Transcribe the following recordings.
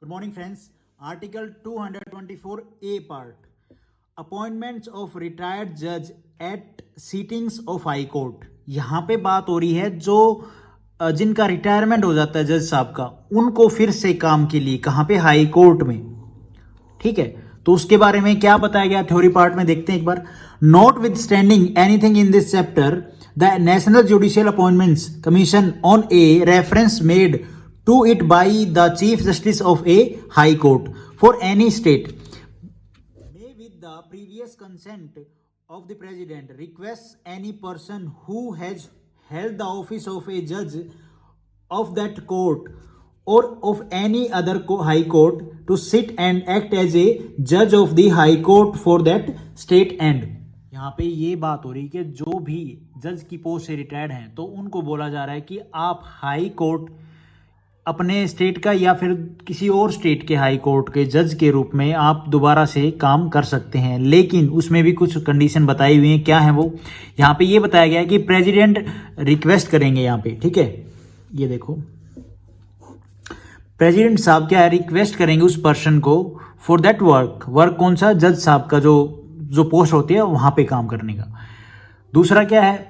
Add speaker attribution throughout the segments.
Speaker 1: morning friends. Article 224A part. Appointments of retired judge at sittings of High Court. यहाँ पे बात हो रही है जो जिनका रिटायरमेंट हो जाता है जज साहब का, उनको फिर से काम के लिए कहाँ पे, हाई कोर्ट में। ठीक है, तो उसके बारे में क्या बताया गया थ्योरी पार्ट में देखते हैं एक बार। Notwithstanding anything in this chapter, the National Judicial Appointments Commission on a reference made to it by the Chief Justice of a High Court for any state may with the previous consent of the President request any person who has held the office of a judge of that court or of any other high court to sit and act as a judge of the high court for that state and। यहाँ पे ये बात हो रही है कि जो भी जज की पोस्ट से रिटायर्ड हैं तो उनको बोला जा रहा है कि आप हाई कोर्ट अपने स्टेट का या फिर किसी और स्टेट के हाई कोर्ट के जज के रूप में आप दोबारा से काम कर सकते हैं, लेकिन उसमें भी कुछ कंडीशन बताई हुई हैं। क्या है वो, यहाँ पे ये बताया गया है कि प्रेसिडेंट रिक्वेस्ट करेंगे यहाँ पे। ठीक है, ये देखो, प्रेसिडेंट साहब क्या है, रिक्वेस्ट करेंगे उस पर्सन को फॉर दैट वर्क कौन सा, जज साहब का जो पोस्ट होती है वहां पे काम करने का। दूसरा क्या है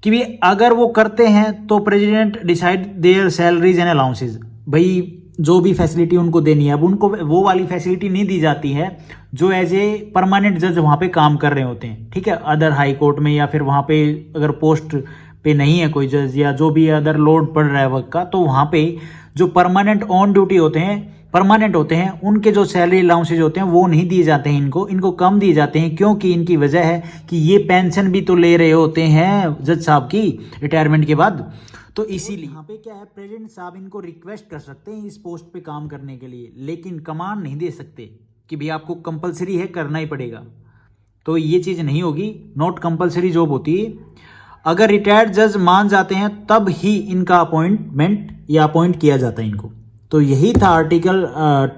Speaker 1: कि भी अगर वो करते हैं तो president decide there salaries and allowances, भाई जो भी फैसिलिटी उनको देनी है, अब उनको वो वाली फैसिलिटी नहीं दी जाती है जो एज ए परमानेंट जज वहाँ पे काम कर रहे होते हैं। ठीक है, अदर हाई कोर्ट में या फिर वहाँ पे अगर पोस्ट पे नहीं है कोई जज या जो भी अदर लोड पड़ रहा है वर्क का, तो वहाँ पे जो परमानेंट ऑन ड्यूटी होते हैं, परमानेंट होते हैं, उनके जो सैलरी अलाउंसेज होते हैं वो नहीं दिए जाते हैं, इनको कम दिए जाते हैं, क्योंकि इनकी वजह है कि ये पेंशन भी तो ले रहे होते हैं जज साहब की रिटायरमेंट के बाद। तो इसीलिए यहाँ पे क्या है, प्रेसिडेंट साहब इनको रिक्वेस्ट कर सकते हैं इस पोस्ट पे काम करने के लिए, लेकिन कमांड नहीं दे सकते कि भाई आपको कंपलसरी है, करना ही पड़ेगा। तो ये चीज़ नहीं होगी, नॉट कंपलसरी जॉब होती है। अगर रिटायर्ड जज मान जाते हैं तब ही इनका अपॉइंटमेंट या अपॉइंट किया जाता है इनको। तो यही था आर्टिकल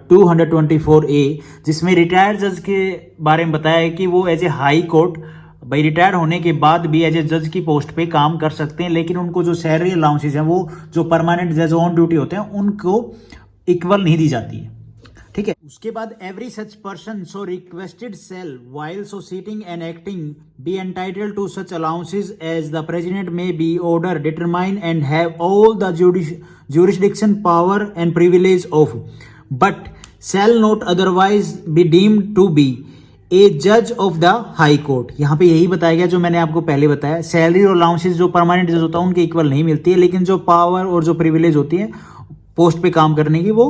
Speaker 1: 224A, जिसमें रिटायर्ड जज के बारे में बताया है कि वो एज ए हाई कोर्ट भाई रिटायर होने के बाद भी एज ए जज की पोस्ट पे काम कर सकते हैं, लेकिन उनको जो सैलरी अलाउंसेज हैं वो जो परमानेंट जज ऑन ड्यूटी होते हैं उनको इक्वल नहीं दी जाती है। ठीक है, उसके बाद every such person so requested shall while so sitting and acting be entitled to such allowances as the president may by order determine and have all the jurisdiction power and privilege of, but shall not otherwise be deemed to be a judge of the high court। यहाँ पे यही बताया गया जो मैंने आपको पहले बताया, सैलरी और अलाउंसेस जो परमानेंट जज होता है उनके इक्वल नहीं मिलती है, लेकिन जो पावर और जो प्रिविलेज होती है पोस्ट पे काम करने की वो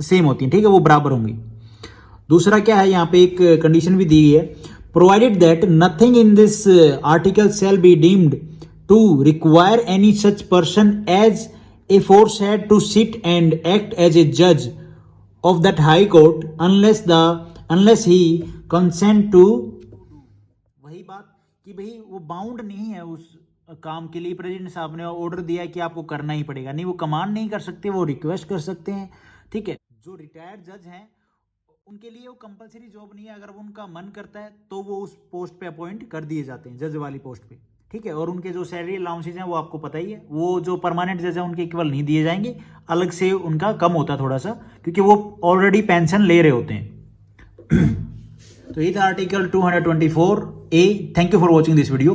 Speaker 1: सेम होती है। ठीक है, वो बराबर होंगी। दूसरा क्या है, यहाँ पे एक कंडीशन भी दी है, provided that nothing in this article shall be deemed to require any such person as aforesaid to sit and act as a judge of that high court unless he consent to। वही बात कि भाई वो bound नहीं है उस काम के लिए, प्रेसिडेंट साहब ने ऑर्डर दिया है कि आपको करना ही पड़ेगा, नहीं वो कमांड नहीं कर सकते, वो रिक्वेस्ट कर सकते हैं। ठीक है, जो रिटायर्ड जज हैं उनके लिए वो कंपलसरी जॉब नहीं है, अगर उनका मन करता है तो वो उस पोस्ट पे अपॉइंट कर दिए जाते हैं, जज वाली पोस्ट पे। ठीक है, और उनके जो सैलरी अलाउंसेज हैं वो आपको पता ही है, वो जो परमानेंट जज है उनके इक्वल नहीं दिए जाएंगे, अलग से उनका कम होता है थोड़ा सा, क्योंकि वो ऑलरेडी पेंशन ले रहे होते हैं। तो ये था article 224A। Thank you for watching this video.